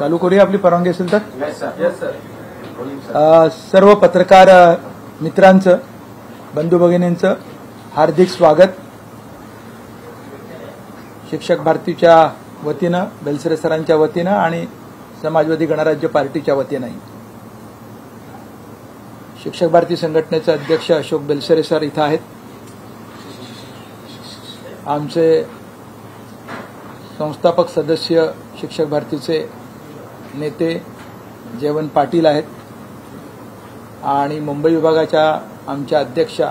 चालू करूया आपली परवानगी असेल तर. सर्व पत्रकार मित्रांचं, बंधू भगिनींचं हार्दिक स्वागत. शिक्षक भारतीच्या वतीनं, बेलसरे सरांच्या वतीनं आणि समाजवादी गणराज्य पार्टीच्या वतीनंही. शिक्षक भारती संघटनेचे अध्यक्ष अशोक बेलसरे सर इथं आहेत. आमचे संस्थापक सदस्य शिक्षक भारतीचे नेते जयवंत पाटील आहेत आणि मुंबई विभागाच्या आमच्या अध्यक्षा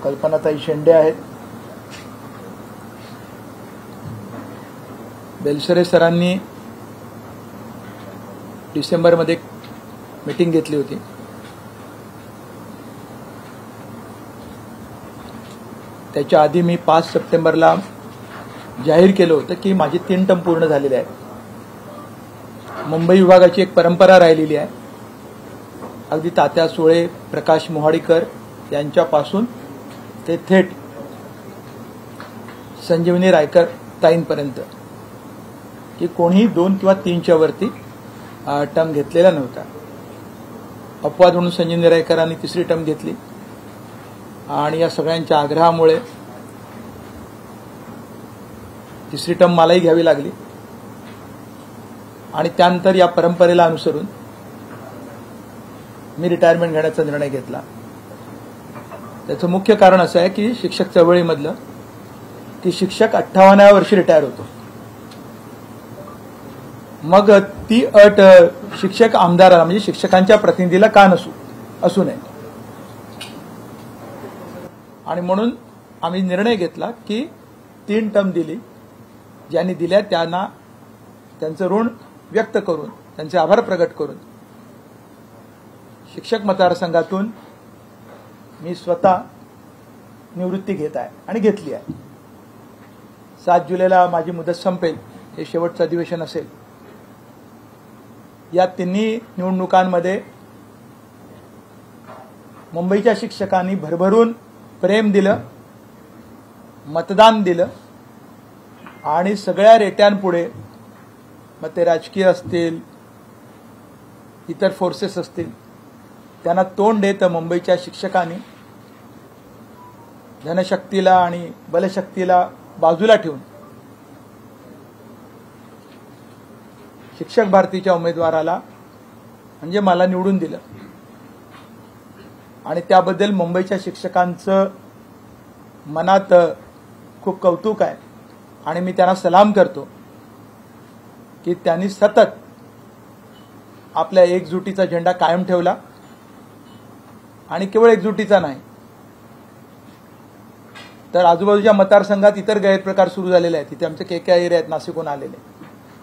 कल्पनाताई शेंडे आहेत. बेलसरे सरांनी डिसेंबरमध्ये एक मीटिंग घेतली होती. त्याच्या आधी मी 5 सप्टेंबरला जाहीर केलं होतं की माझी 3 टर्म पूर्ण झालेले आहेत. मुंबई विभागाची एक परंपरा राहिलेली आहे. अगदी तात्या सुळे, प्रकाश मोहाडीकर यांच्यापासून ते थेट संजीवनी रायकर ताईंपर्यंत की कोणीही 2 किंवा 3च्या वरती टर्म घेतलेला नव्हता. अपवाद म्हणून संजीवनी रायकरांनी 3री टर्म घेतली आणि या सगळ्यांच्या आग्रहामुळे 3री टर्म मलाही घ्यावी लागली आणि त्यानंतर या परंपरेला अनुसरून मी रिटायरमेंट घेण्याचा निर्णय घेतला. त्याचं मुख्य कारण असं आहे की शिक्षक चळवळीमधलं की शिक्षक 58व्या वर्षी रिटायर होतो. मग ती अट शिक्षक आमदाराला म्हणजे शिक्षकांच्या प्रतिनिधीला का असू नये आणि म्हणून आम्ही निर्णय घेतला की 3 टर्म दिली. ज्यांनी दिल्या त्यांना त्यांचं ऋण व्यक्त करून, त्यांचे आभार प्रकट करून शिक्षक मतदारसंघातून मी स्वतः निवृत्ती घेत आहे आणि घेतली आहे. 7 जुलैला माझी मुदत संपेल, हे शेवटचं अधिवेशन असेल. या तिन्ही निवडणुकांमध्ये मुंबईच्या शिक्षकांनी भरभरून प्रेम दिलं, मतदान दिलं आणि सगळ्या रेट्यांपुढे, मग ते राजकीय असतील, इतर फोर्सेस असतील, त्यांना तोंड देत मुंबईच्या शिक्षकांनी धनशक्तीला आणि बलशक्तीला बाजूला ठेवून शिक्षक भारतीच्या उमेदवाराला म्हणजे मला निवडून दिलं आणि त्याबद्दल मुंबईच्या शिक्षकांचं मनात खूप कौतुक आहे आणि मी त्यांना सलाम करतो की त्यांनी सतत आपल्या एकजुटीचा झेंडा कायम ठेवला आणि केवळ एकजुटीचा नाही तर आजूबाजूच्या मतदारसंघात इतर गैरप्रकार सुरू झालेले आहेत. तिथे आमचे KK एरिया आहेत, नाशिकहून आलेले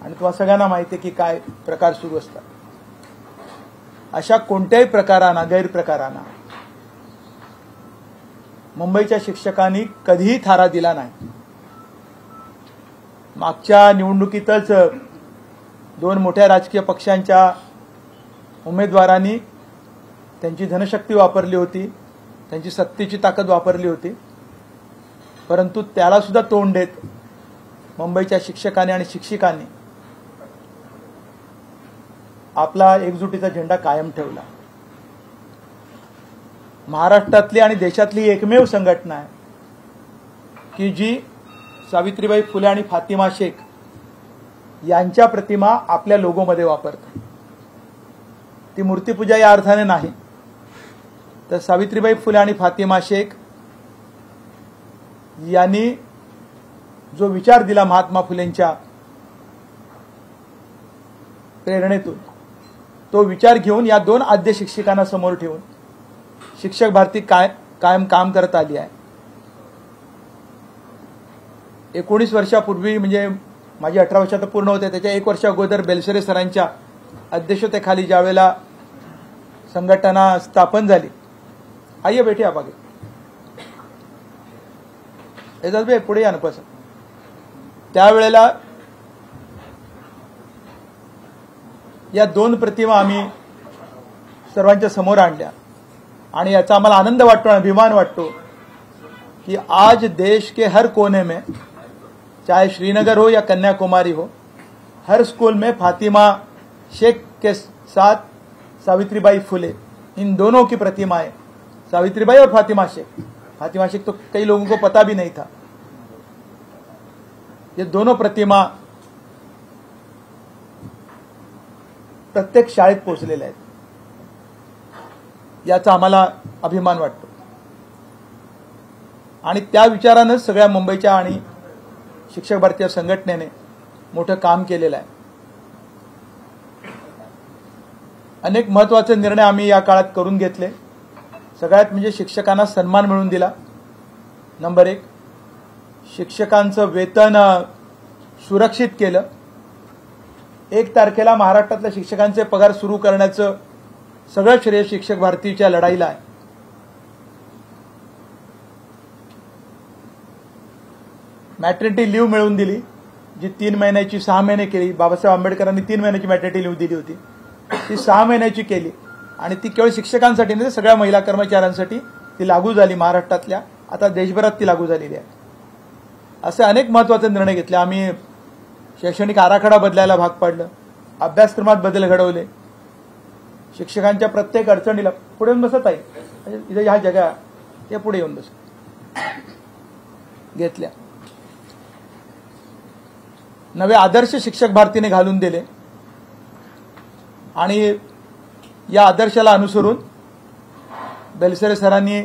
आणि तुम्हाला सगळ्यांना माहिती आहे की काय प्रकार सुरू असतात. अशा कोणत्याही प्रकारांना, गैरप्रकारांना मुंबईच्या शिक्षकांनी कधीही थारा दिला नाही. मागच्या निवडणुकीतच 2 मोठ्या राजकीय पक्षांच्या उमेदवारांनी त्यांची धनशक्ती वापरली होती, त्यांची सत्तेची ताकद वापरली होती, परंतु त्याला सुद्धा तोंड देत मुंबईच्या शिक्षकांनी आणि शिक्षिकांनी आपला एकजुटीचा झेंडा कायम ठेवला. महाराष्ट्रातली आणि देशातली एकमेव संघटना आहे की जी सावित्रीबाई फुले आणि फातिमा शेख यांच्या प्रतिमा आपल्या लोगोमध्ये वापरते. ती मूर्तीपूजा या अर्थाने नाही, तर सावित्रीबाई फुले आणि फातिमा शेख यांनी जो विचार दिला महात्मा फुलेंच्या प्रेरणेतून, तो विचार घेऊन या 2 आद्य शिक्षकांना समोर ठेवून शिक्षक भारती कायम काम करत आली आहे. 19 वर्षापूर्वी म्हणजे माझी 18 वर्षात पूर्ण होते, त्याच्या 1 वर्ष अगोदर बेलसरे सरांच्या अध्यक्षतेखाली ज्यावेळेला संघटना स्थापन झाली, आइए बैठे आप आगे, एजाज भाई पुढे या ना पसं. त्यावेळेला या 2 प्रतिमा आम्ही सर्वांच्या समोर आणल्या आणि याचा आम्हाला आनंद वाटतो, अभिमान वाटतो कि आज देश के हर कोने में, चाहे श्रीनगर हो या कन्याकुमारी हो, हर स्कूल में फातिमा शेख के साथ सावित्रीबाई फुले, इन दोनों की प्रतिमा है, सावित्रीबाई और फातिमा शेख। फातिमा शेख तो कई लोगों को पता भी नहीं था। ये दोनों प्रतिमा प्रत्येक शाळेत पोहोचलेल्या आहेत, याचा आम्हाला अभिमान वाटतो। आणि त्या विचारानं सगळ्या मुंबईच्या आणि शिक्षक भारतीय संघटनेने मोठं काम केलेलं आहे। अनेक महत्त्वाचे निर्णय आम्ही या काळात करून घेतले। सगळ्यात म्हणजे शिक्षकांना सन्मान मिळवून दिला। नंबर 1, शिक्षकांचं वेतन सुरक्षित केलं। 1 तारखेला महाराष्ट्रातल्या शिक्षकांचे पगार सुरू करण्याचं सगळं श्रेय शिक्षक भारतीच्या लढाईला आहे। मॅटर्निटी लीव्ह मिळवून दिली, जी 3 महिन्याची 6 महिने केली। बाबासाहेब आंबेडकरांनी 3 महिन्याची मॅटर्निटी लीव्ह दिली होती, ती 6 महिन्याची केली आणि ती केवळ शिक्षकांसाठी नाही, सगळ्या महिला कर्मचाऱ्यांसाठी ती लागू झाली महाराष्ट्रातल्या। आता देशभरात ती लागू झालेली आहे। असे अनेक महत्त्वाचे निर्णय घेतले आम्ही। शैक्षणिक आराखडा बदलायला भाग पाडलं, अभ्यासक्रमात बदल घडवले, शिक्षकांच्या प्रत्येक अडचणीला पुढे येऊन बसत आहे, इथे ह्या जगा ते पुढे येऊन बस घेतल्या। नवे आदर्श शिक्षक भारतीने घालून दिले आणि या आदर्शाला अनुसरून बेलसरे सरांनी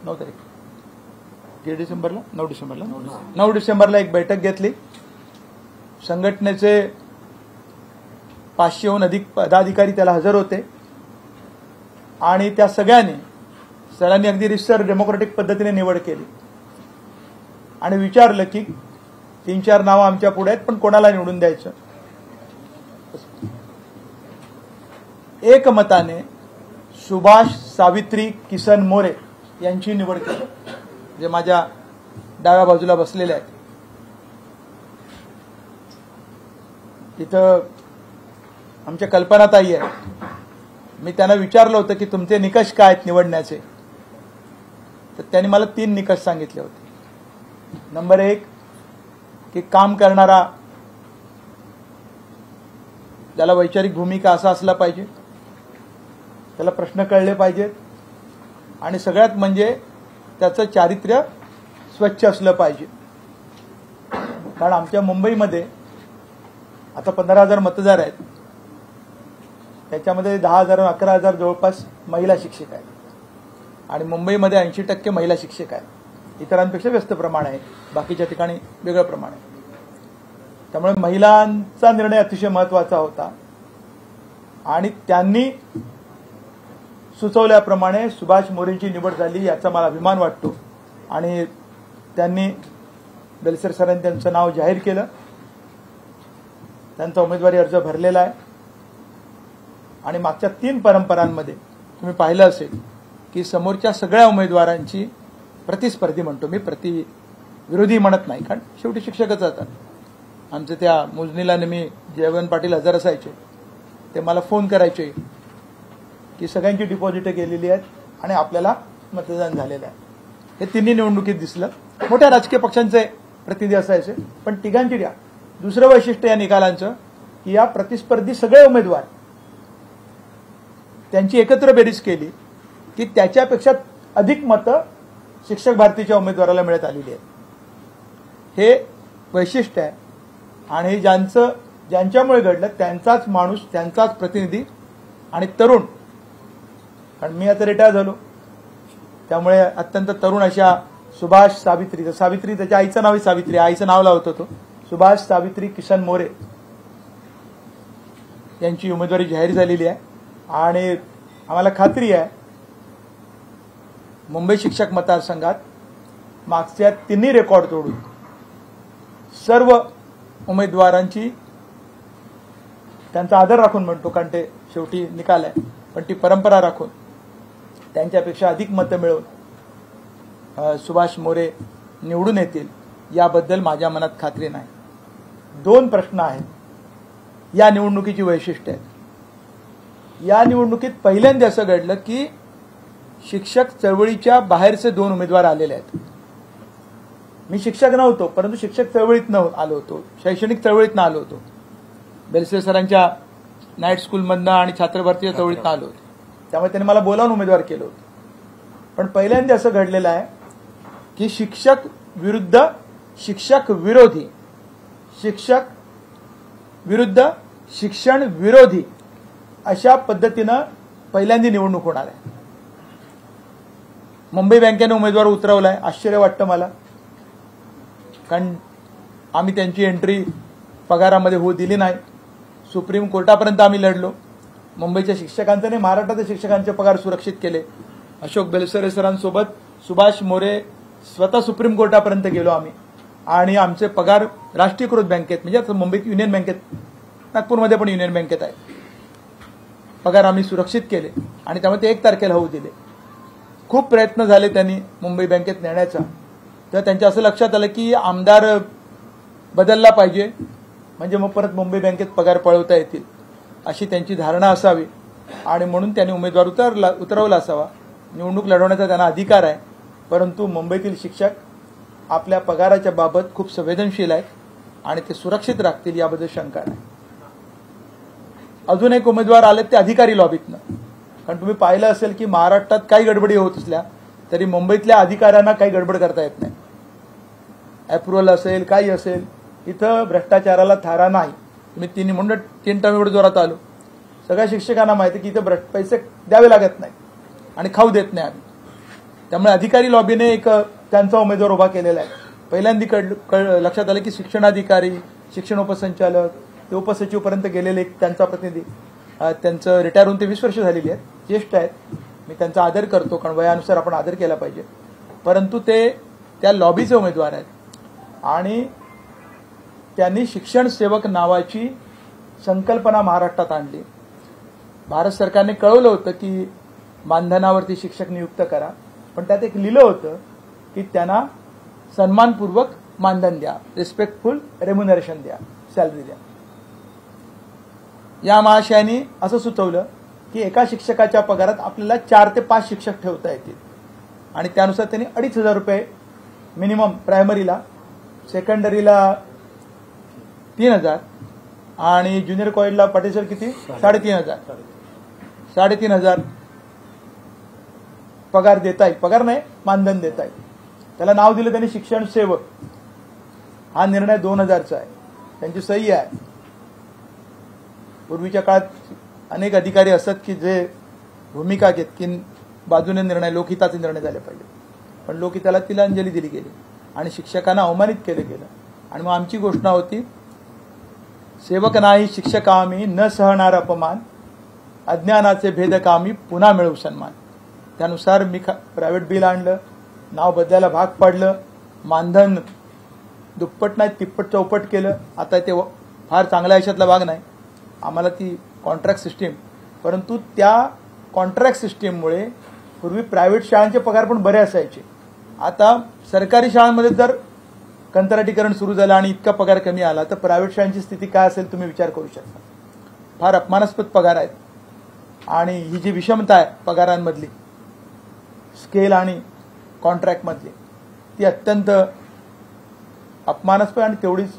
9 डिसेंबरला एक बैठक घेतली। संघटनेचे 500हून अधिक पदाधिकारी त्याला हजर होते आणि त्या सगळ्यांनी सरांनी अगदी रिसर डेमोक्रेटिक पद्धतीने निवड केली आणि विचारलं की 3-4 नावं आमच्या पुढे आहेत, पण कोणाला निवडून द्यायचं। एकमताने सुभाष सावित्री किसन मोरे यांची निवड केली, जे माझ्या डाव्या बाजूला बसलेले आहेत। तिथं आमच्या कल्पनाताई आहे। मी त्यांना विचारलं होतं की तुमचे निकष काय आहेत निवडण्याचे, तर त्यांनी मला 3 निकष सांगितले होते। नंबर 1 की काम करणारा, ज्याला वैचारिक भूमिका असा असला पाहिजे, त्याला प्रश्न कळले पाहिजेत आणि सगळ्यात म्हणजे त्याचं चारित्र्य स्वच्छ असलं पाहिजे। कारण आमच्या मुंबईमध्ये आता 15,000 मतदार आहेत, त्याच्यामध्ये 10,000-11,000 जवळपास महिला शिक्षक आहेत आणि मुंबईमध्ये 80% महिला शिक्षक आहेत। इतरांपेक्षा व्यस्त प्रमाण आहे, बाकीच्या ठिकाणी वेगळं प्रमाण आहे। त्यामुळे महिलांचा निर्णय अतिशय महत्त्वाचा होता आणि त्यांनी सुचवल्याप्रमाणे सुभाष मोरेंची निवड झाली, याचा मला अभिमान वाटतो। आणि त्यांनी बेलसर सरांनी त्यांचं नाव जाहीर केलं, त्यांचा उमेदवारी अर्ज भरलेला आहे आणि मागच्या 3 परंपरांमध्ये तुम्ही पाहिलं असेल की समोरच्या सगळ्या उमेदवारांची प्रतिस्पर्धी म्हणतो मी, विरोधी म्हणत नाही, कारण शेवटी शिक्षकच असतात। आमचे त्या मोजणीला नेहमी जयवंत पाटील हजर असायचे, ते मला फोन करायचे की सगळ्यांची डिपॉझिट गेलेली आहेत आणि आपल्याला मतदान झालेलं आहे। हे 3 निवडणुकीत दिसलं। मोठ्या राजकीय पक्षांचे प्रतिनिधी असायचे, पण तिघांची द्या। दुसरं वैशिष्ट्य या निकालांचं की या प्रतिस्पर्धी सगळे उमेदवार त्यांची एकत्र बेरीज केली की त्याच्यापेक्षा अधिक मतं शिक्षक भारतीच्या उमेदवाराला मिळत आलेली आहेत। हे वैशिष्ट्य आहे आणि ज्यांच्यामुळे घडलं त्यांचाच माणूस, त्यांचाच प्रतिनिधी आणि तरुण, कारण मी आता रिटायर झालो त्यामुळे अत्यंत तरुण अशा सुभाष सावित्री त्याच्या आईचं नाव सावित्री, आईचं नाव लावत होतो, सुभाष सावित्री किसन मोरे यांची उमेदवारी जाहीर झालेली आहे आणि आम्हाला खात्री आहे मुंबई शिक्षक मतदारसंघात मागच्या 3 रेकॉर्ड तोडून सर्व उमेदवारांची, त्यांचा आदर राखून म्हणतो कारण ते शेवटी निकाल आहे, पण ती परंपरा राखून त्यांच्यापेक्षा अधिक मतं मिळवून सुभाष मोरे निवडून येतील याबद्दल माझ्या मनात खात्री नाही। 2 प्रश्न आहेत या निवडणुकीची वैशिष्ट्ये आहेत। या निवडणुकीत पहिल्यांदा असं घडलं की शिक्षक चळवळीच्या बाहेरचे 2 उमेदवार आलेले आहेत। मी शिक्षक नव्हतो, परंतु शिक्षक चळवळीतनं आलो होतो, शैक्षणिक चळवळीतनं आलो होतो. बेलसे सरांच्या नाईट स्कूलमधनं आणि छात्र भरतीच्या चळवळीतनं आलो होतो. त्यामुळे त्यांनी मला बोलावून उमेदवार केलं होतं. पण पहिल्यांदा असं घडलेलं आहे की शिक्षक विरुद्ध शिक्षक विरोधी, शिक्षक विरुद्ध शिक्षण विरोधी अशा पद्धतीनं पहिल्यांदा निवडणूक होणार आहे. मुंबई बँकेने उमेदवार उतरवलाय. आश्चर्य वाटतं मला, कारण आम्ही त्यांची एंट्री पगारामध्ये होऊ दिली नाही. सुप्रीम कोर्टापर्यंत आम्ही लढलो. मुंबईच्या शिक्षकांचे नाही, महाराष्ट्रातील शिक्षकांचे पगार सुरक्षित केले. अशोक बेलसरे सरांसोबत सुभाष मोरे स्वतः सुप्रीम कोर्टापर्यंत गेलो आम्ही, आणि आमचे पगार राष्ट्रीयकृत बँकेत, म्हणजे मुंबईत युनियन बँकेत, नागपूरमध्ये पण युनियन बँकेत आहे, पगार आम्ही सुरक्षित केले आणि त्यामुळे ते 1 तारखेला होऊ दिले. खूप प्रयत्न झाले त्यांनी मुंबई बँकेत नेण्याचा. तर त्यांच्या असं लक्षात आलं की आमदार बदलला पाहिजे, म्हणजे मग परत मुंबई बँकेत पगार पळवता येतील, अशी त्यांची धारणा असावी, आणि म्हणून त्यांनी उमेदवार उतरवला असावा. निवडणूक लढवण्याचा त्यांना अधिकार आहे, परंतु मुंबईतील शिक्षक आपल्या पगाराच्या बाबत खूप संवेदनशील आहेत आणि ते सुरक्षित राखतील याबद्दल शंका नाही. अजून एक उमेदवार आले ते अधिकारी लॉबीतनं. कारण तुम्ही पाहिलं असेल की महाराष्ट्रात काही गडबडी होत असल्या तरी मुंबईतल्या अधिकाऱ्यांना काही गडबड करता येत नाही. अप्रुव्हल असेल, काही असेल, इथं भ्रष्टाचाराला थारा नाही. तुम्ही 3 टर्म एवढं जोरात आलो. सगळ्या शिक्षकांना माहिती की इथं पैसे द्यावे लागत नाही आणि खाऊ देत नाही आम्ही. त्यामुळे अधिकारी लॉबीने एक त्यांचा उमेदवार उभा केलेला आहे. पहिल्यांदा लक्षात आलं की शिक्षणाधिकारी, शिक्षण उपसंचालक, ते उपसचिवपर्यंत गेलेले एक त्यांचा प्रतिनिधी, त्यांचं रिटायर होऊन ते 20 वर्ष झालेली आहेत, ज्येष्ठ आहेत. मी त्यांचा आदर करतो, कारण वयानुसार आपण आदर केला पाहिजे. परंतु ते त्या लॉबीचे उमेदवार आहेत आणि त्यांनी शिक्षण सेवक नावाची संकल्पना महाराष्ट्रात आणली. भारत सरकारने कळवलं होतं की मानधनावरती शिक्षक नियुक्त करा, पण त्यात एक लिहिलं होतं की त्यांना सन्मानपूर्वक मानधन द्या, रिस्पेक्टफुल रेम्युनरेशन द्या, सॅलरी द्या. या महाशयांनी असं सुचवलं की एका शिक्षकाच्या पगारात आपल्याला 4 ते 5 शिक्षक ठेवता येतील, आणि त्यानुसार त्यांनी 2,500 रुपये मिनिमम प्रायमरीला, सेकंडरीला 3,000 आणि ज्युनियर कॉलेजला पाटील सर किती 3,500 पगार देता येईल. पगार नाही, मानधन देता येईल. त्याला नाव दिलं त्यांनी शिक्षण सेवक. हा निर्णय 2000चा आहे, त्यांची सही आहे. पूर्वीच्या काळात अनेक अधिकारी असतात की जे भूमिका घेत की बाजूने निर्णय, लोकहिताचे निर्णय झाले पाहिजे, पण लोकहिताला तिलांजली दिली गेली आणि शिक्षकांना अवमानित केलं गेलं. आणि मग आमची घोषणा होती, सेवक नाही शिक्षकामी न सहणार अपमान, अज्ञानाचे भेदकामी पुन्हा मिळवू सन्मान. त्यानुसार मी प्रायव्हेट बिल आणलं, नाव बदलायला भाग पाडलं, मानधन दुप्पट नाही तिप्पट चौपट केलं. आता ते फार चांगल्या आयुष्यातला भाग नाही आम्हाला, ती कॉन्ट्रॅक्ट सिस्टीम. परंतु त्या कॉन्ट्रॅक्ट सिस्टीममुळे पूर्वी प्रायव्हेट शाळांचे पगार पण बरे असायचे. आता सरकारी शाळांमध्ये जर कंत्राटीकरण सुरू झालं आणि इतका पगार कमी आला तर प्रायव्हेट शाळांची स्थिती काय असेल तुम्ही विचार करू शकता. फार अपमानास्पद पगार आहेत, आणि ही जी विषमता आहे पगारांमधली, स्केल आणि कॉन्ट्रॅक्टमधली, ती अत्यंत अपमानास्पद आणि तेवढीच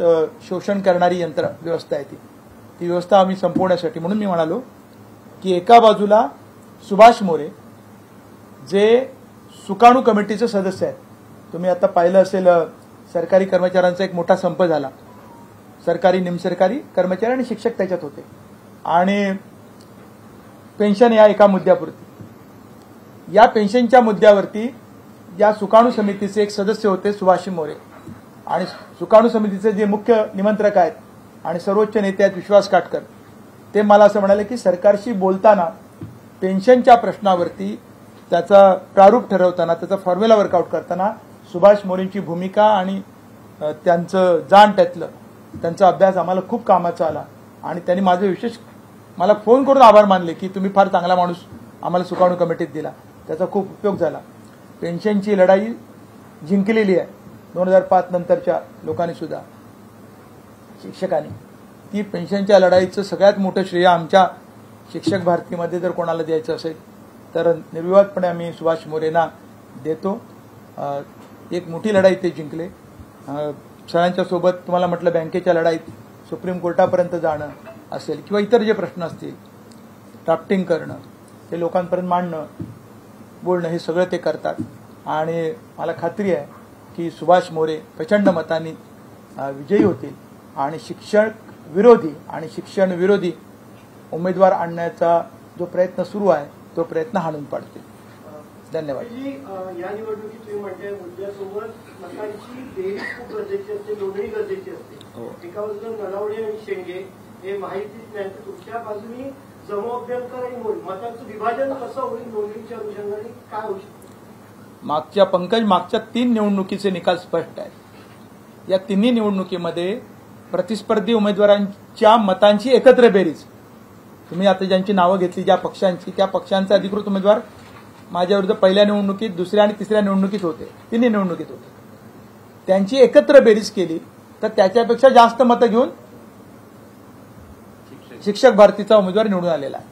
शोषण करणारी व्यवस्था आहे. ती व्यवस्था आम्ही संपवण्यासाठी म्हणून मी म्हणालो की एका बाजूला सुभाष मोरे जे सुकाणू कमिटीचे सदस्य आहेत. तुम्ही आता पाहिलं असेल सरकारी कर्मचाऱ्यांचा एक मोठा संप झाला. सरकारी, निमसरकारी कर्मचारी आणि शिक्षक त्याच्यात होते, आणि पेन्शन या एका मुद्द्यापुरती. या पेन्शनच्या मुद्द्यावरती या सुकाणू समितीचे एक सदस्य होते सुभाष मोरे, आणि सुकाणू समितीचे जे मुख्य निमंत्रक आहेत आणि सर्वोच्च नेते आहेत विश्वास काटकर, ते मला असं म्हणाले की सरकारशी बोलताना पेन्शनच्या प्रश्नावरती त्याचा प्रारूप ठरवताना, त्याचा फॉर्म्युला वर्कआउट करताना सुभाष मोरेंची भूमिका आणि त्यांचं जाण त्यातलं त्यांचा अभ्यास आम्हाला खूप कामाचा आला. आणि त्यांनी माझे विशेष मला फोन करून आभार मानले की तुम्ही फार चांगला माणूस आम्हाला सुकाणू कमिटीत दिला, त्याचा खूप उपयोग झाला. पेन्शनची लढाई जिंकलेली आहे 2005 नंतरच्या लोकांनी सुद्धा, शिक्षकांनी. ती पेन्शनच्या लढाईचं सगळ्यात मोठं श्रेय आमच्या शिक्षक भारतीमध्ये जर कोणाला द्यायचं असेल तर निर्विवादपणे आम्ही सुभाष मोरेंना देतो. एक मोठी लढाई ते जिंकले सरांच्या सोबत तुम्हाला म्हटलं बँकेच्या लढाईत सुप्रीम कोर्टापर्यंत जाणं असेल किंवा इतर जे प्रश्न असतील, ड्राफ्टिंग करणं, ते लोकांपर्यंत मांडणं, बोलणं, हे सगळं ते करतात. आणि मला खात्री आहे की सुभाष मोरे प्रचंड मतांनी विजयी होतील आणि शिक्षण विरोधी उमेदवार आणण्याचा जो प्रयत्न सुरू आहे तो प्रयत्न हाणून पाडतील. धन्यवाद. या निवडणुकीत तुम्ही म्हणताय मुद्द्यासोबत मतांची बेरीज खूप गरजेची असते, नोंदणी गरजेची असते. एका बाजूला नलावडे आणि शेंगे हे माहितीच नाही, तर दुसऱ्या बाजूनी जमअभ्यंकर आणि होईल मतांचं विभाजन कसं होईल, नोंदणीच्या अनुषंगाने काय होऊ शकतं? मागच्या 3 निवडणुकीचे निकाल स्पष्ट आहेत. या तिन्ही निवडणुकीमध्ये प्रतिस्पर्धी उमेदवारांच्या मतांची एकत्र बेरीज, तुम्ही आता ज्यांची नावं घेतली ज्या पक्षांची, त्या पक्षांचे अधिकृत उमेदवार माझ्याविरुद्ध पहिल्या निवडणुकीत, दुसऱ्या आणि तिसऱ्या निवडणुकीत होते, तिन्ही निवडणुकीत होते. त्यांची एकत्र बेरीज केली तर त्याच्यापेक्षा जास्त मतं घेऊन शिक्षक भारतीचा उमेदवार निवडून आलेला आहे,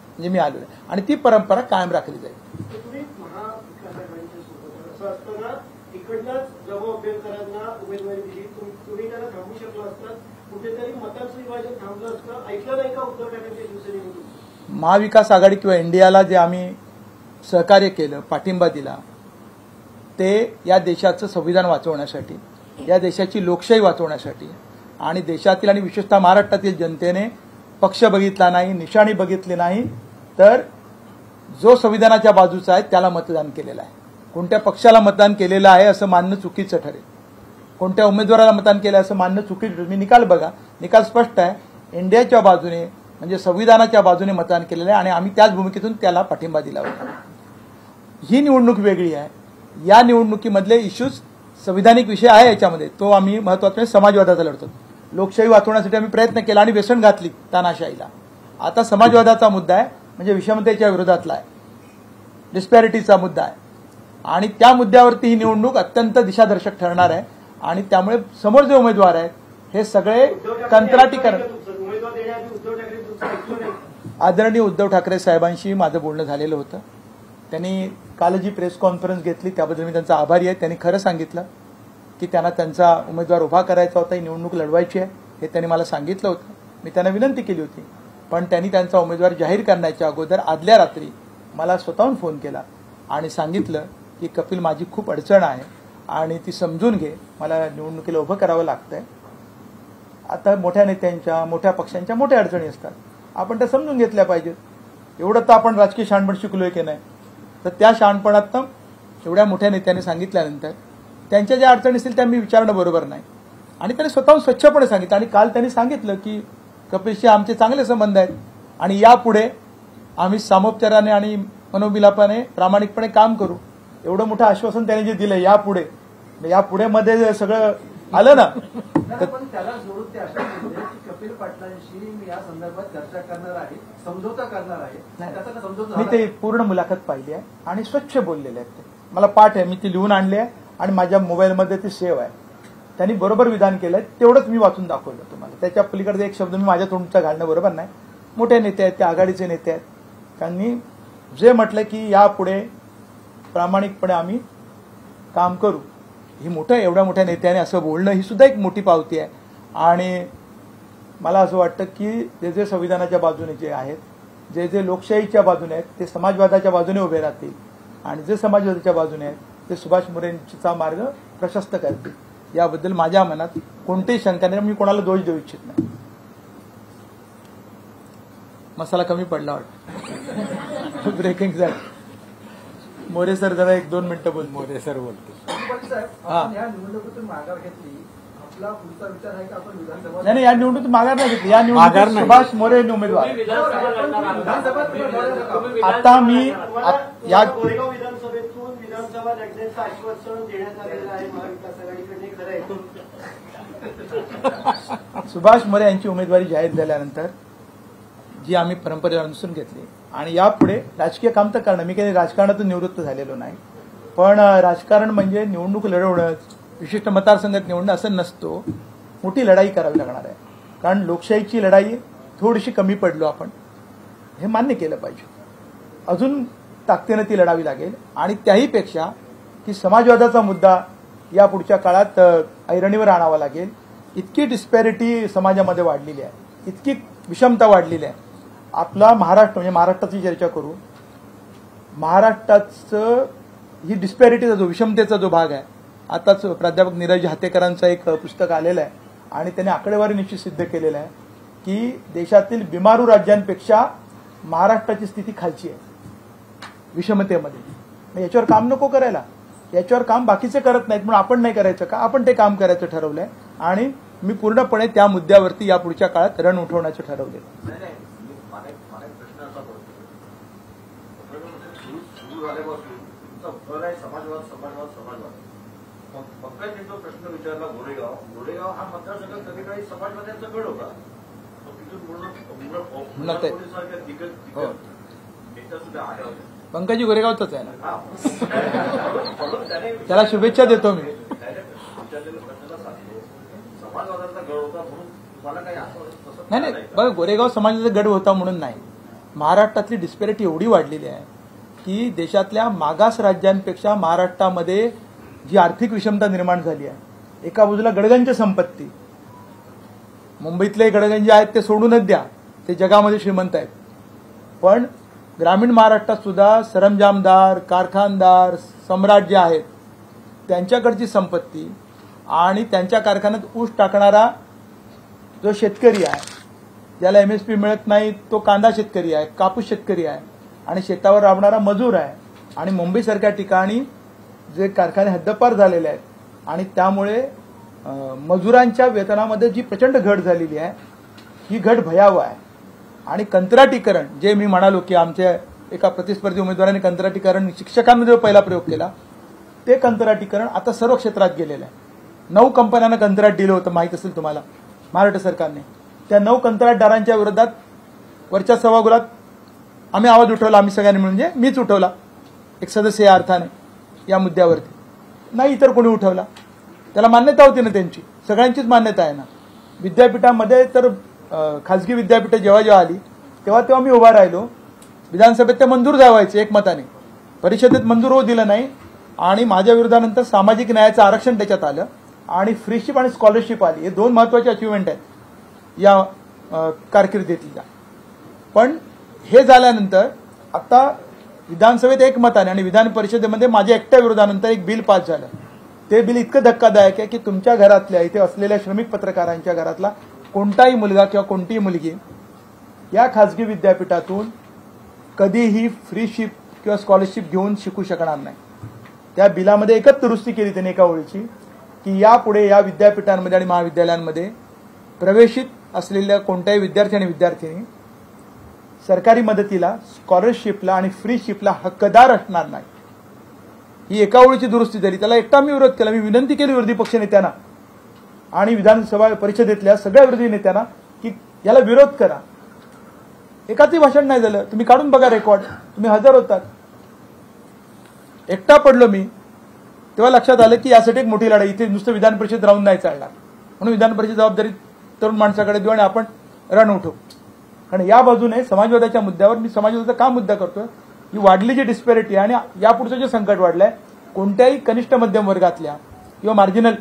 म्हणजे मी आलेलो आहे. आणि ती परंपरा कायम राखली जाईल. तुम्ही महाविकास सोबत असं असताना इकडनंच जमअभ्यंकरांना उमेदवारी दिली, तुम्ही त्याला थांबू शकला असतात, कुठेतरी मतांचं विभाजन थांबलं असतं. ऐकलं नाही का उद्धव ठाकरेंच्या शिवसेनेमधून? महाविकास आघाडी किंवा इंडियाला जे आम्ही सहकार्य केलं, पाठिंबा दिला, ते या देशाचं संविधान वाचवण्यासाठी, या देशाची लोकशाही वाचवण्यासाठी आणि देशातील आणि विशेषतः महाराष्ट्रातील जनतेने पक्ष बघितला नाही, निशाणी बघितली नाही, तर जो संविधानाच्या बाजूचा आहे त्याला मतदान केलेलं आहे. कोणत्या पक्षाला मतदान केलेलं आहे असं मानणं चुकीचं ठरेल, कोणत्या उमेदवाराला मतदान केलं असं मानणं चुकीचं ठरेल. मी निकाल बघा, निकाल स्पष्ट आहे. इंडियाच्या बाजूने म्हणजे संविधानाच्या बाजूने मतदान केलेलं आहे आणि आम्ही त्याच भूमिकेतून त्याला पाठिंबा दिला होता. ही निवडणूक वेगळी आहे. या निवडणुकीमधले इश्यूज संविधानिक विषय आहे याच्यामध्ये, तो आम्ही महत्वाचा समाजवादाचा लढतो. लोकशाही वाचवण्यासाठी आम्ही प्रयत्न केला आणि व्यसन घातली तानाशाहीला. आता समाजवादाचा मुद्दा आहे, म्हणजे विषमतेच्या विरोधातला आहे, डिस्पॅरिटीचा मुद्दा आहे आणि त्या मुद्द्यावरती ही निवडणूक अत्यंत दिशादर्शक ठरणार आहे. आणि त्यामुळे समोर जे उमेदवार आहेत हे सगळे कंत्राटीकरण. आदरणीय उद्धव ठाकरे साहेबांशी माझं बोलणं झालेलं होतं. त्यांनी काल जी प्रेस कॉन्फरन्स घेतली त्याबद्दल मी त्यांचा आभारी आहे. त्यांनी खरं सांगितलं की त्यांना त्यांचा उमेदवार उभा करायचा होता, ही निवडणूक लढवायची आहे हे त्यांनी मला सांगितलं होतं. मी त्यांना विनंती केली होती, पण त्यांनी त्यांचा उमेदवार जाहीर करण्याच्या अगोदर आदल्या रात्री मला स्वतःहून फोन केला आणि सांगितलं की कपिल, माझी खूप अडचण आहे आणि ती समजून घे, मला निवडणुकीला उभं करावं लागतंय. आता मोठ्या नेत्यांच्या, मोठ्या पक्षांच्या मोठ्या अडचणी असतात, आपण त्या समजून घेतल्या पाहिजेत. एवढं तर आपण राजकीय शहाणपण शिकलोय की नाही, तर त्या शहाणपणात एवढ्या मोठ्या नेत्यांनी सांगितल्यानंतर त्यांच्या ज्या अडचणी असतील त्या मी विचारणं बरोबर नाही. आणि त्यांनी स्वतःहून स्वच्छपणे सांगितलं. आणि काल त्यांनी सांगितलं की कपिलशी आमचे चांगले संबंध आहेत आणि यापुढे आम्ही सामोपचाराने आणि मनोमिलापाने प्रामाणिकपणे काम करू. एवढं मोठं आश्वासन त्यांनी जे दिलं, यापुढे मध्ये सगळं आलं ना, तर पण त्याला जोडून ते अशा म्हणले की कपिल पाटलांशी मी या संदर्भात चर्चा करणार आहे, समझोता करणार आहे. मी ते पूर्ण मुलाखत पाहिली आहे आणि स्वच्छ बोललेले आहेत. ते मला पाठ आहे, मी ती लिहून आणली आहे आणि माझ्या मोबाईलमध्ये ती सेव्ह आहे. त्यांनी बरोबर विधान केलंय, तेवढंच मी वाचून दाखवलं तुम्हाला. त्याच्या पलीकडे एक शब्द मी माझ्या तोंडचा घालणं बरोबर नाही. मोठे नेते आहेत, ते आघाडीचे नेते आहेत, त्यांनी जे म्हटलं की यापुढे प्रामाणिकपणे आम्ही काम करू, ही एवढ्या मोठ्या नेत्याने असं बोलणं ही सुद्धा एक मोठी पावती आहे. आणि मला असं वाटतं की जे संविधानाच्या बाजूने जे आहेत, जे लोकशाहीच्या बाजूने आहेत, ते समाजवादाच्या बाजूने उभे राहतील आणि जे समाजवादाच्या बाजूने आहेत ते सुभाष मोरेंचा मार्ग प्रशस्त करतील. याबद्दल माझ्या मनात कोणतीही शंका नाही. मी कोणाला दोष देऊ इच्छित नाही. मसाला कमी पडला वाटतं. ब्रेकिंग झालं. मोरे सर जरा 1-2 मिनिटं बोल. मोरे सर बोलतो. या निवडणुकीतून माघार घेतली, आपला पुढचा विचार आहे की आपण विधानसभा नाही, या निवडणुकीत माघार नाही घेतली. या निवडणुकीत सुभाष मोरे उमेदवार. आता मी या कोरेगाव विधानसभेतून विधानसभा लढण्याचं आश्वासन देण्यात आलेलं आहे महाविकास आघाडीकडे, खरं आहे? सुभाष मोरे यांची उमेदवारी जाहीर झाल्यानंतर जी आम्ही परंपरेला अनुसरून घेतली आणि यापुढे राजकीय काम तर करणं, मी काही राजकारणातून निवृत्त झालेलो नाही, पण राजकारण म्हणजे निवडणूक लढवणं, विशिष्ट मतदारसंघात निवडणं असं नसतो. मोठी लढाई करावी लागणार आहे. कारण लोकशाहीची लढाई थोडीशी कमी पडलो आपण, हे मान्य केलं पाहिजे. अजून ताकदीनं ती लढावी लागेल आणि त्याहीपेक्षा की समाजवादाचा मुद्दा या पुढच्या काळात ऐरणीवर आणावा लागेल. इतकी डिस्पॅरिटी समाजामध्ये वाढलेली आहे, इतकी विषमता वाढलेली आहे. आपला महाराष्ट्र म्हणजे महाराष्ट्राची चर्चा करू. महाराष्ट्राचं ही डिस्पॅरिटीचा जो विषमतेचा जो भाग आहे, आताच प्राध्यापक नीरज हातेकरांचं एक पुस्तक आलेलं आहे आणि त्याने आकडेवारी निश्चित सिद्ध केलेलं आहे की देशातील बिमारू राज्यांपेक्षा महाराष्ट्राची स्थिती खालची आहे विषमतेमध्ये. याच्यावर काम नको करायला, याच्यावर काम बाकीचे करत नाहीत म्हणून आपण नाही करायचं का? आपण ते काम करायचं ठरवलंय आणि मी पूर्णपणे त्या मुद्द्यावरती या पुढच्या काळात रण उठवण्याचं ठरवलंय. समाजवाद समाजवाद समाजवाद पंकज जो प्रश्न विचारला गोरेगाव हा मतदारसंघ कधी काही समाजवाद्यांचा गड होता. पंकजी गोरेगावचाच आहे ना, त्याला शुभेच्छा देतो मी. नाही बघा, गोरेगाव समाजाचा गड होता म्हणून नाही. महाराष्ट्रातली डिस्पॅरिटी एवढी वाढलेली आहे की देशातल्या मागास राज्यांपेक्षा महाराष्ट्रामध्ये जी आर्थिक विषमता निर्माण झाली आहे. एका बाजूला गडगंज संपत्ती, मुंबईतले गडगंज आहेत ते सोडूनच द्या, ते जगामध्ये श्रीमंत आहेत. पण ग्रामीण महाराष्ट्रात सुद्धा सरंजामदार, कारखानदार, सम्राट जे आहेत त्यांच्याकडची संपत्ती आणि त्यांच्या कारखान्यात ऊस टाकणारा जो शेतकरी आहे, ज्याला MSP मिळत नाही तो कांदा शेतकरी आहे, कापूस शेतकरी आहे आणि शेतावर राबणारा मजूर आहे. आणि मुंबईसारख्या ठिकाणी जे कारखाने हद्दपार झालेले आहेत आणि त्यामुळे मजुरांच्या वेतनामध्ये जी प्रचंड घट झालेली आहे, ही घट भयावह आहे. आणि कंत्राटीकरण, जे मी म्हणालो की आमच्या एका प्रतिस्पर्धी उमेदवारांनी कंत्राटीकरण शिक्षकांमध्ये पहिला प्रयोग केला, ते कंत्राटीकरण आता सर्व क्षेत्रात गेलेलं आहे. 9 कंपन्यांना कंत्राट दिलं होतं, माहीत असेल तुम्हाला, महाराष्ट्र सरकारने. त्या 9 कंत्राटदारांच्या विरोधात वरच्या सभागृहात आम्ही आवाज उठवला, आम्ही सगळ्यांनी म्हणजे मीच उठवला एक सदस्य या अर्थाने या मुद्द्यावरती. नाही इतर कोणी उठवला, त्याला मान्यता होती ना, त्यांची सगळ्यांचीच मान्यता आहे ना. विद्यापीठामध्ये तर खासगी विद्यापीठं जेव्हा आली तेव्हा मी उभा राहिलो. विधानसभेत ते मंजूर व्हायचे एकमताने, परिषदेत मंजूर होऊ दिलं नाही आणि माझ्या विरोधानंतर सामाजिक न्यायाचं आरक्षण त्याच्यात आलं आणि फ्रीशिप आणि स्कॉलरशिप आली. हे 2 महत्वाचे अचिव्हमेंट आहेत या कारकिर्दीतल्या. पण हे झाल्यानंतर आता विधानसभेत एकमताने आणि विधान परिषदेमध्ये माझ्या एकट्या विरोधानंतर एक बिल पास झालं. ते बिल इतकं धक्कादायक आहे की तुमच्या घरातल्या, इथे असलेल्या श्रमिक पत्रकारांच्या घरातला कोणताही मुलगा किंवा कोणतीही मुलगी या खासगी विद्यापीठातून कधीही फ्रीशिप किंवा स्कॉलरशिप घेऊन शिकू शकणार नाही. त्या बिलामध्ये एकच दुरुस्ती केली त्यांनी एका ओळीची की यापुढे या विद्यापीठांमध्ये आणि महाविद्यालयांमध्ये प्रवेशित असलेल्या कोणत्याही विद्यार्थी आणि विद्यार्थिनी सरकारी मदतीला, स्कॉलरशिपला आणि फ्रीशिपला हक्कदार असणार नाही. ही एका ओळीची दुरुस्ती झाली. त्याला एकटा मी विरोध केला. मी विनंती केली विरोधी पक्ष नेत्यांना आणि विधानसभा परिषदेतल्या सगळ्या विरोधी नेत्यांना की याला विरोध करा. एकाचही भाषण नाही झालं. तुम्ही काढून बघा रेकॉर्ड, तुम्ही हजर होतात. एकटा पडलो मी. तेव्हा लक्षात आलं की यासाठी एक मोठी लढाई, इथे नुसतं विधान परिषद राहून नाही चालणार. म्हणून विधान परिषद जबाबदारी तरुण माणसाकडे देऊ आणि आपण रण उठवू. कारण या बाजूने समाजवादाच्या मुद्द्यावर मी समाजवादाचा का मुद्दा करतोय, ही वाढली जी डिस्पॅरिटी आणि यापुढचं जे संकट वाढलंय, कोणत्याही कनिष्ठ मध्यम वर्गातल्या किंवा मार्जिनल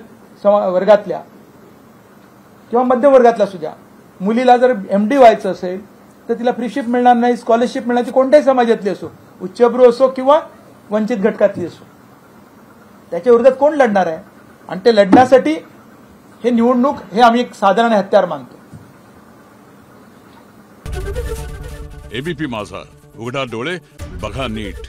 वर्गातल्या किंवा मध्यम वर्गातल्या सुद्धा मुलीला जर MD व्हायचं असेल तर तिला फ्रीशिप मिळणार नाही, स्कॉलरशिप मिळणार. ती कोणत्याही समाजातली असो, उच्चभ्रू असो किंवा वंचित घटकातली असो. त्याच्या विरोधात कोण लढणार आहे? आणि ते लढण्यासाठी हे निवडणूक हे आम्ही एक साधारण हत्यार मानतो. ABP माझा, उघडा डोळे बघा नीट.